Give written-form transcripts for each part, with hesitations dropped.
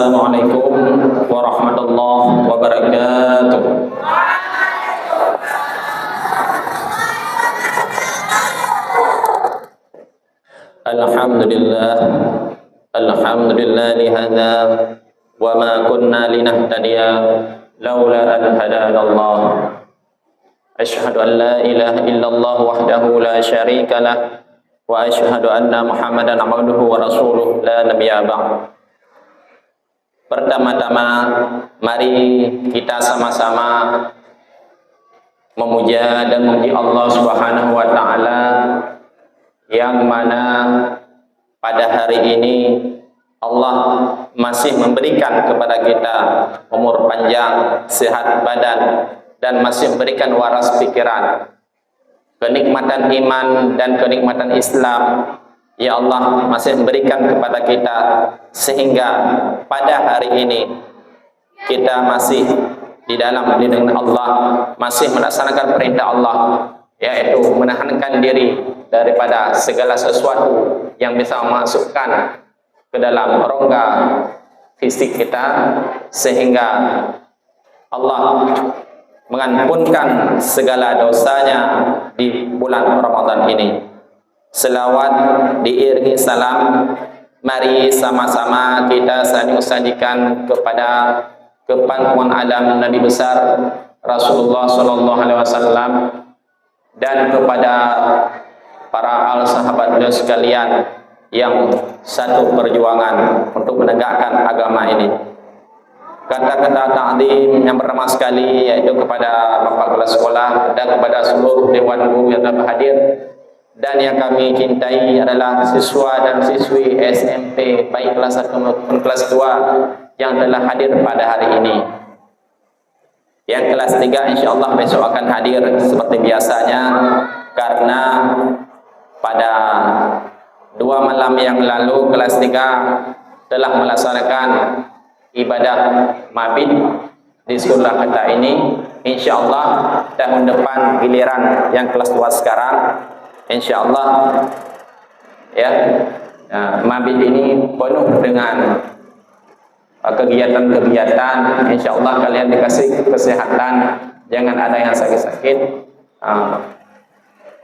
Assalamualaikum warahmatullahi wabarakatuh. Alhamdulillah, alhamdulillah lihada wa ma kunna linahtadiya laula an hadanallah. Asyhadu an la ilaha illallah wahdahu la syarika lah wa asyhadu anna Muhammadan abduhu wa rasuluh la nabiyya ba'd. Pertama-tama mari kita sama-sama memuja dan memuji Allah Subhanahu wa taala yang mana pada hari ini Allah masih memberikan kepada kita umur panjang, sehat badan, dan masih memberikan waras pikiran, kenikmatan iman dan kenikmatan Islam. Ya Allah masih memberikan kepada kita sehingga pada hari ini kita masih di dalam lindungan Allah, masih melaksanakan perintah Allah, yaitu menahankan diri daripada segala sesuatu yang bisa memasukkan ke dalam rongga fisik kita, sehingga Allah mengampunkan segala dosanya di bulan Ramadan ini. Selawat diiringi salam, mari sama-sama kita saling sajikan kepada kepangkuan alam Nabi besar Rasulullah sallallahu alaihi wasallam dan kepada para sahabat beliau sekalian yang satu perjuangan untuk menegakkan agama ini. Kata-kata ta'zim yang pertama sekali yaitu kepada Bapak Kepala Sekolah dan kepada seluruh Dewan Guru yang telah hadir, dan yang kami cintai adalah siswa dan siswi SMP baik kelas 1 maupun kelas 2 yang telah hadir pada hari ini. Yang kelas 3 insyaallah besok akan hadir seperti biasanya, karena pada 2 malam yang lalu kelas 3 telah melaksanakan ibadah mabit di sekolah kita ini. Insyaallah tahun depan giliran yang kelas 2 sekarang, insyaallah ya, mabit ini penuh dengan kegiatan-kegiatan. Insyaallah kalian dikasih kesehatan, jangan ada yang sakit-sakit.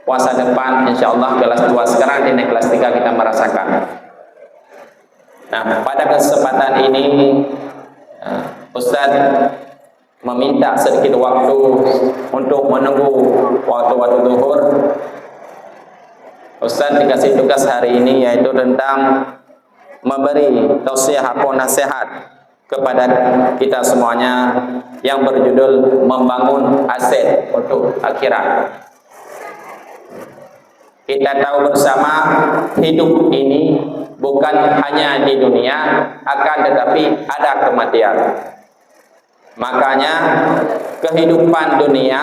Puasa depan insyaallah kelas 2 sekarang, ini kelas 3 kita merasakan. Nah, pada kesempatan ini Ustaz meminta sedikit waktu untuk menunggu waktu-waktu zuhur. Ustaz dikasih tugas hari ini yaitu tentang memberi tausiah atau nasihat kepada kita semuanya yang berjudul membangun aset untuk akhirat. Kita tahu bersama hidup ini bukan hanya di dunia, akan tetapi ada kematian. Makanya kehidupan dunia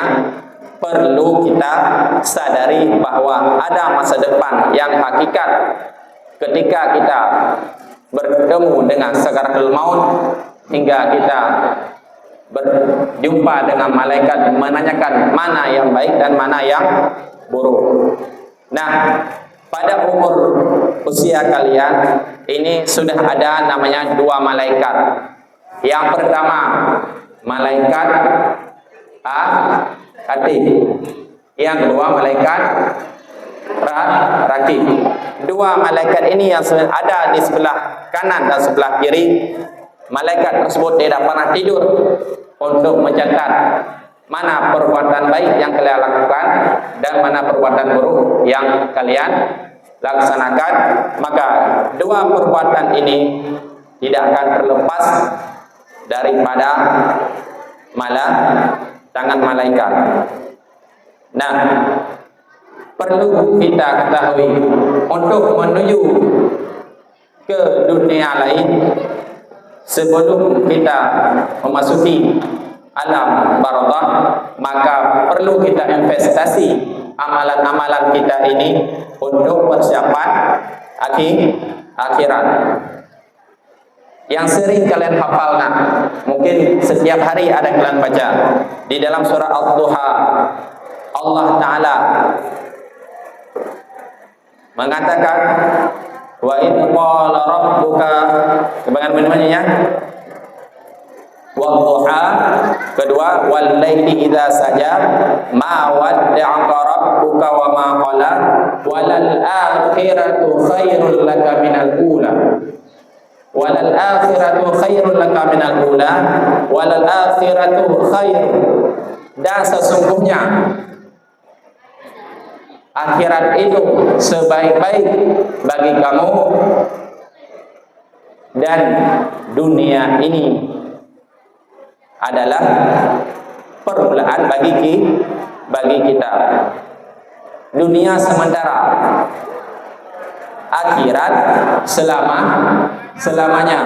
perlu kita sadari bahwa ada masa depan yang hakikat. Ketika kita bertemu dengan sakaratul maut, hingga kita berjumpa dengan malaikat menanyakan mana yang baik dan mana yang buruk. Nah, pada umur usia kalian ini sudah ada namanya 2 malaikat. Yang pertama malaikat Atid, yang kedua malaikat Raqib. 2 malaikat ini yang ada di sebelah kanan dan sebelah kiri. Malaikat tersebut tidak pernah tidur untuk mencatat mana perbuatan baik yang kalian lakukan dan mana perbuatan buruk yang kalian laksanakan. Maka 2 perbuatan ini tidak akan terlepas daripada tangan malaikat. Nah, perlu kita ketahui untuk menuju ke dunia lain, sebelum kita memasuki alam barzakh, maka perlu kita investasi amalan-amalan kita ini untuk persiapan akhirat. Yang sering kalian hafalkan, mungkin setiap hari ada kalian baca di dalam surah Al-Duha. Allah Ta'ala mengatakan Wa idh qala rabbuka, kebanyakan minumannya ya. Wadduha, kedua wal laili idza saja, ma wadda'aka rabbuka wa ma qala, walal akhiratu khairul laka minal ula. Walal akhiratu khairul laka minal ula, walal akhiratu khair. Dan sesungguhnya akhirat itu sebaik-baik bagi kamu, dan dunia ini adalah permulaan bagi kita. Dunia sementara, akhirat selamanya.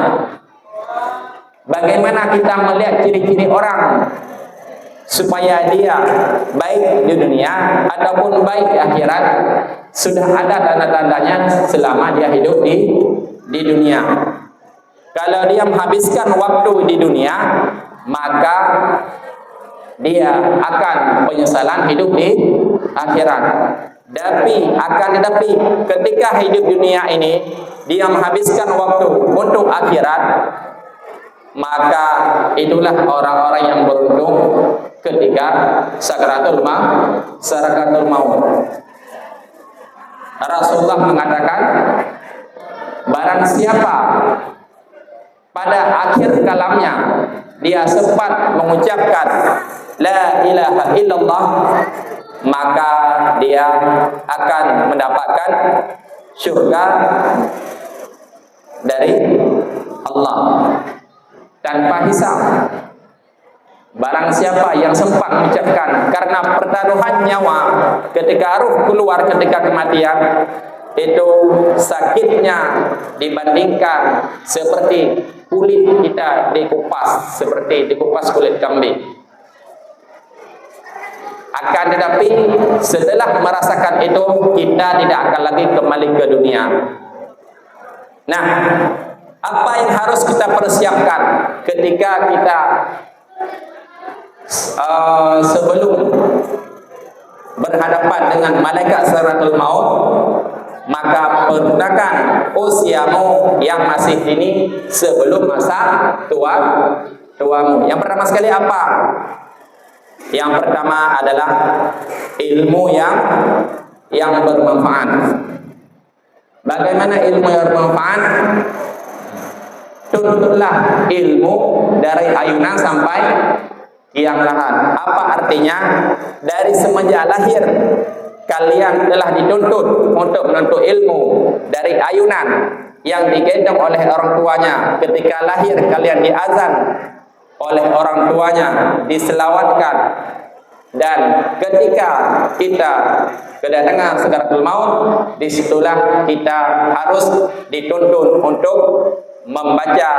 Bagaimana kita melihat ciri-ciri orang supaya dia baik di dunia ataupun baik di akhirat? Sudah ada tanda-tandanya selama dia hidup di dunia. Kalau dia menghabiskan waktu di dunia, maka dia akan penyesalan hidup di akhirat. Tetapi ketika hidup dunia ini dia menghabiskan waktu untuk akhirat, maka itulah orang-orang yang beruntung ketika sakaratul maut. Rasulullah mengatakan, barang siapa pada akhir kalamnya dia sempat mengucapkan la ilaha illallah, maka dia akan mendapatkan surga dari Allah tanpa hisab. Barang siapa yang sempat mengucapkan, karena pertaruhan nyawa ketika ruh keluar ketika kematian itu sakitnya dibandingkan seperti kulit kita dikupas, seperti dikupas kulit kambing. Akan tetapi setelah merasakan itu, kita tidak akan lagi kembali ke dunia. Nah, apa yang harus kita persiapkan ketika kita sebelum berhadapan dengan malaikat sakaratul maut? Maka pergunakan usiamu yang masih dini sebelum masa tuamu. Yang pertama sekali apa? Yang pertama adalah ilmu yang bermanfaat. Bagaimana ilmu yang bermanfaat? Tuntutlah ilmu dari ayunan sampai tiang lahat. Apa artinya? Dari semenjak lahir kalian telah dituntut untuk menuntut ilmu dari ayunan yang digendong oleh orang tuanya. Ketika lahir kalian diazan oleh orang tuanya, diselawatkan, dan ketika kita kedatangan sakaratul maut, disitulah kita harus dituntut untuk membaca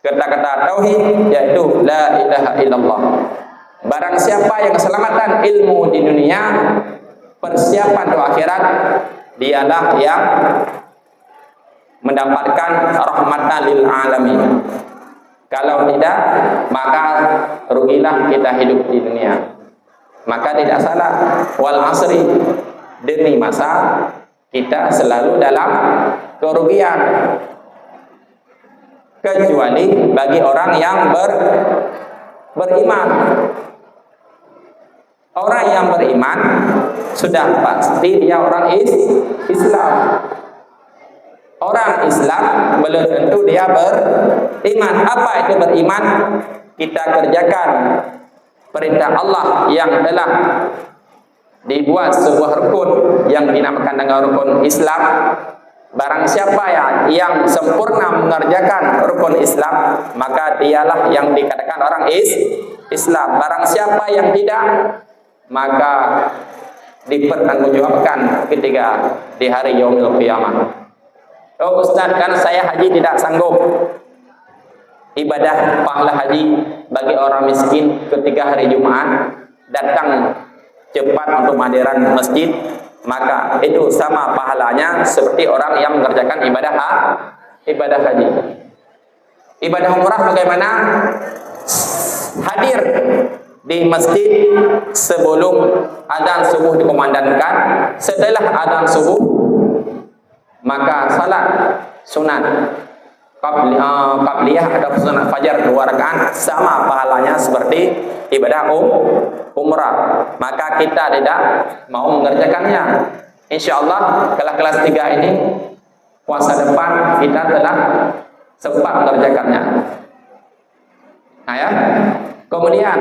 kata-kata tauhid, yaitu la ilaha illallah. Barang siapa yang keselamatan ilmu di dunia, persiapan untuk akhirat, dialah yang mendapatkan rahmatan lil alamin. Kalau tidak, maka rugilah kita hidup di dunia. Maka tidak salah, wal asri, demi masa kita selalu dalam kerugian, kecuali bagi orang yang beriman. Orang yang beriman sudah pasti dia orang Islam. Orang Islam belum tentu dia beriman. Apa itu beriman? Kita kerjakan perintah Allah yang telah dibuat sebuah rukun yang dinamakan dengan rukun Islam. Barang siapa yang sempurna mengerjakan rukun Islam, maka dialah yang dikatakan orang Islam. Barang siapa yang tidak, maka dipertanggungjawabkan ketika di hari yaumil qiyamah. Oh Ustaz, kan saya haji tidak sanggup. Ibadah pahala haji bagi orang miskin ketika hari Jumat datang cepat untuk menghadiran masjid, maka itu sama pahalanya seperti orang yang mengerjakan ibadah haji. Ibadah umrah bagaimana? Hadir di masjid sebelum adzan subuh dikumandangkan, setelah adzan subuh maka salat sunat qabliyah atau sunat fajar 2 rakaat sama pahalanya seperti ibadah umrah. Maka kita tidak mau mengerjakannya. Insyaallah kelas 3 ini puasa depan kita telah sempat mengerjakannya. Nah ya. Kemudian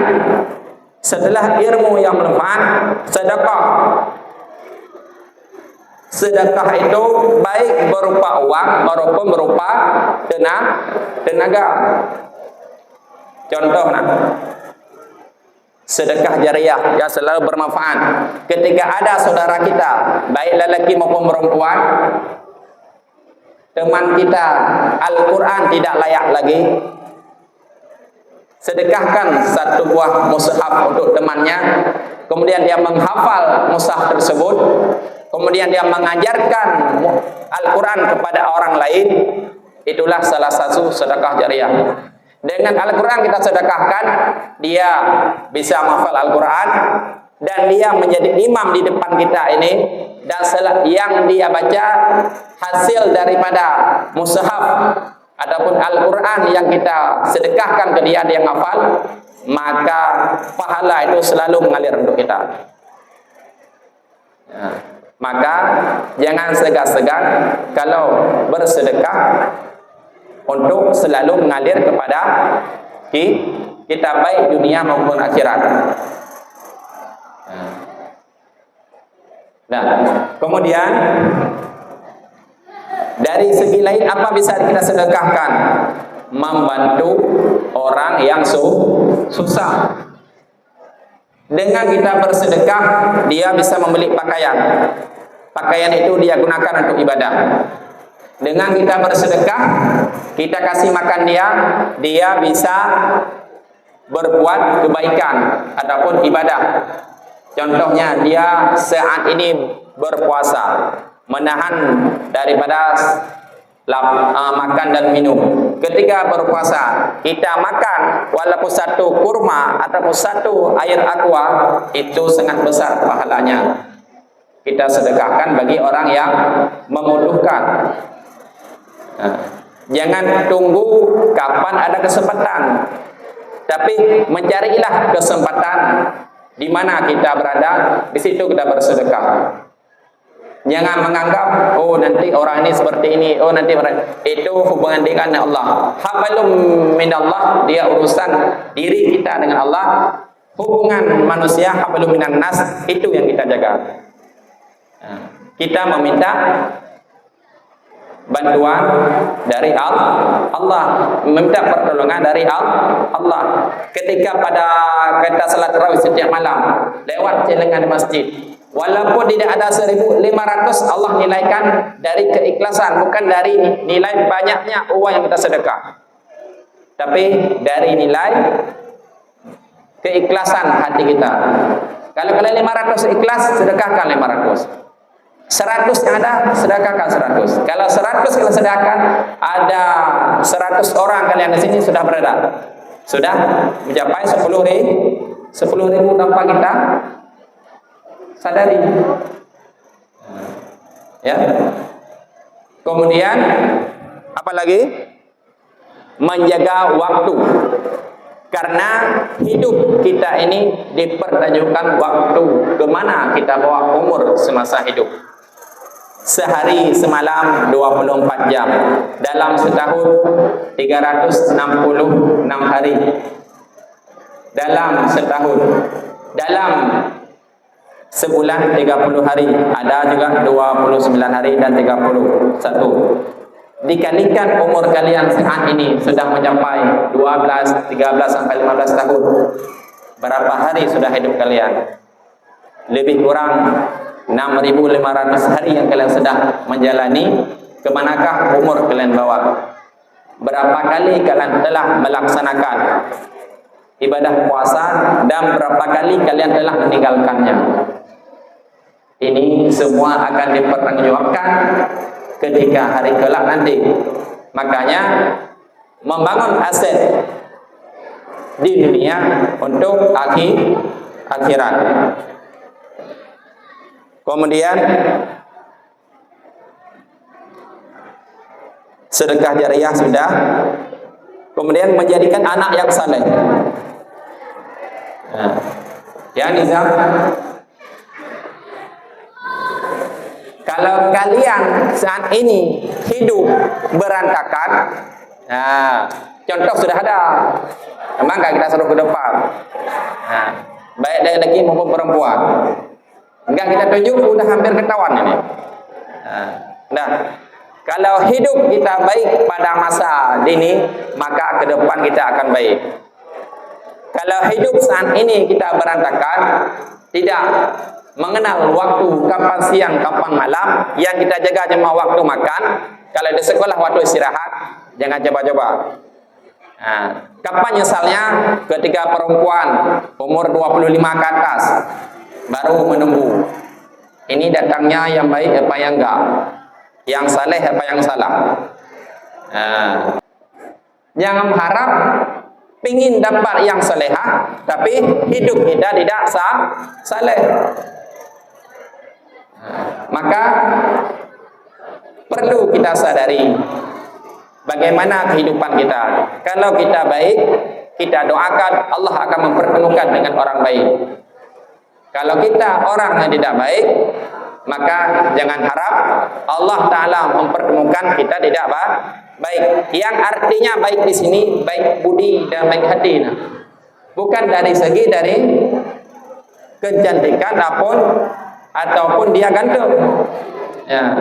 setelah ilmu yang bermanfaat, sedekah. Sedekah itu baik berupa uang maupun berupa tenaga. Contoh sedekah jariah yang selalu bermanfaat. Ketika ada saudara kita, baik lelaki maupun perempuan, teman kita Al-Quran tidak layak lagi, sedekahkan satu buah mushaf untuk temannya, kemudian dia menghafal mushaf tersebut, kemudian dia mengajarkan Al-Quran kepada orang lain. Itulah salah satu sedekah jariah. Dengan Al-Quran kita sedekahkan, dia bisa menghafal Al-Quran dan dia menjadi imam di depan kita ini, dan yang dia baca hasil daripada mushaf ataupun Al-Quran yang kita sedekahkan ke dia menghafal, maka pahala itu selalu mengalir untuk kita. Maka jangan segan-segan kalau bersedekah untuk selalu mengalir kepada kita, baik dunia maupun akhirat. Nah, kemudian dari segi lain apa bisa kita sedekahkan? Membantu orang yang susah. Dengan kita bersedekah, dia bisa membeli pakaian. Pakaian itu dia gunakan untuk ibadah. Dengan kita bersedekah, kita kasih makan dia bisa berbuat kebaikan ataupun ibadah. Contohnya dia saat ini berpuasa, menahan daripada makan dan minum. Ketika berpuasa, kita makan walaupun satu kurma ataupun satu air aqua, itu sangat besar pahalanya. Kita sedekahkan bagi orang yang membutuhkan. Jangan tunggu kapan ada kesempatan, tapi mencarilah kesempatan di mana kita berada, di situ kita bersedekah. Jangan menganggap nanti orang ini seperti ini, nanti orang itu hubungan dengan Allah. Hablum minallah, dia urusan diri kita dengan Allah. Hubungan manusia hablum minan nas, itu yang kita jaga. Kita meminta bantuan dari Allah, meminta pertolongan dari Allah. Ketika kita salat tarawih setiap malam lewat celengan masjid, walaupun tidak ada 1.500, Allah nilaikan dari keikhlasan, bukan dari nilai banyaknya uang yang kita sedekah, tapi dari nilai keikhlasan hati kita. Kalau kalian 500 ikhlas, sedekahkan 500. 100 yang ada, sedekahkan 100. Kalau 100 kalian sedekahkan, ada 100 orang kalian di sini sudah berada, sudah mencapai 10.000 tanpa kita sadari. Ya. Kemudian apa lagi? Menjaga waktu. Karena hidup kita ini dipertajukan waktu, kemana kita bawa umur semasa hidup. Sehari semalam 24 jam, dalam setahun 366 hari, dalam setahun, dalam sebulan 30 hari, ada juga 29 hari dan 31. Dikalikan umur kalian saat ini sudah mencapai 12, 13 sampai 15 tahun. Berapa hari sudah hidup kalian? Lebih kurang 6.500 hari yang kalian sedang menjalani. Kemanakah umur kalian bawa? Berapa kali kalian telah melaksanakan ibadah puasa dan berapa kali kalian telah meninggalkannya? Ini semua akan dipertanggungjawabkan ketika hari kelak nanti. Makanya membangun aset di dunia untuk akhirat. Kemudian sedekah jariah sudah, kemudian menjadikan anak yang saleh. Nah, ya Nizam, kalau kalian saat ini hidup berantakan, nah, contoh sudah ada, memang kita suruh ke depan, nah, baik laki-laki maupun perempuan. Enggak kita tunjuk, udah hampir ketahuan ini. Nah, kalau hidup kita baik pada masa dini, maka ke depan kita akan baik. Kalau hidup saat ini kita berantakan, tidak mengenal waktu kapan siang, kapan malam, yang kita jaga cuma waktu makan. Kalau di sekolah waktu istirahat, jangan coba-coba. Nah, kapan nyesalnya? Ketika perempuan umur 25 ke atas baru menunggu. Ini datangnya yang baik apa yang enggak, yang saleh apa yang salah. Nah, jangan harap pingin dapat yang salehah, tapi hidup kita tidak saleh. Maka perlu kita sadari bagaimana kehidupan kita. Kalau kita baik, kita doakan Allah akan mempertemukan dengan orang baik. Kalau kita orang yang tidak baik, maka jangan harap Allah Ta'ala mempertemukan kita tidak baik. Yang artinya baik di sini, baik budi dan baik hati. Bukan dari segi dari kecantikan ataupun dia ganteng. Ya,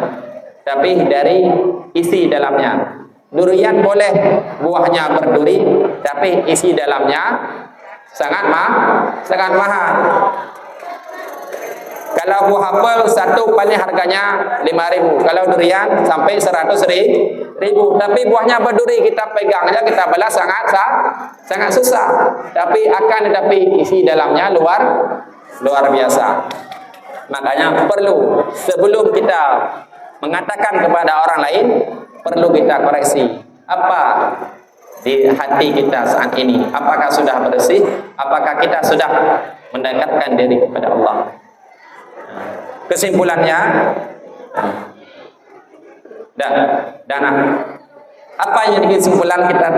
tapi dari isi dalamnya. Durian boleh buahnya berduri, tapi isi dalamnya sangat mahal. Kalau buah apel satu paling harganya 5.000, kalau durian sampai 100.000. Tapi buahnya berduri, kita pegang aja, kita belah sangat susah. Tapi isi dalamnya luar biasa. Makanya perlu sebelum kita mengatakan kepada orang lain, perlu kita koreksi apa di hati kita saat ini. Apakah sudah bersih? Apakah kita sudah mendekatkan diri kepada Allah? Kesimpulannya, apa yang kesimpulan kita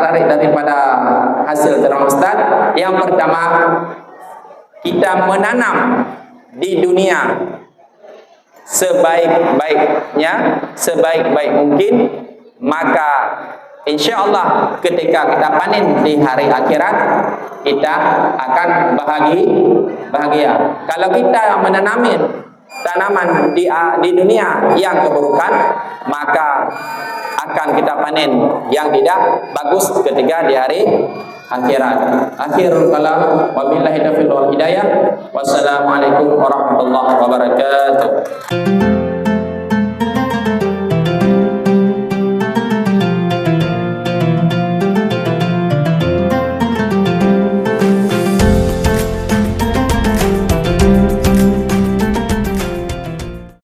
tarik daripada hasil ceramah Ustaz? Yang pertama, kita menanam di dunia sebaik-baik mungkin, maka insya Allah ketika kita panen di hari akhirat, kita akan bahagia. Kalau kita menanami tanaman di dunia yang keburukan, maka akan kita panen yang tidak bagus ketika di hari akhirat. Akhirul kalam, wabillahi taufiq wal hidayah. Wassalamualaikum warahmatullahi wabarakatuh.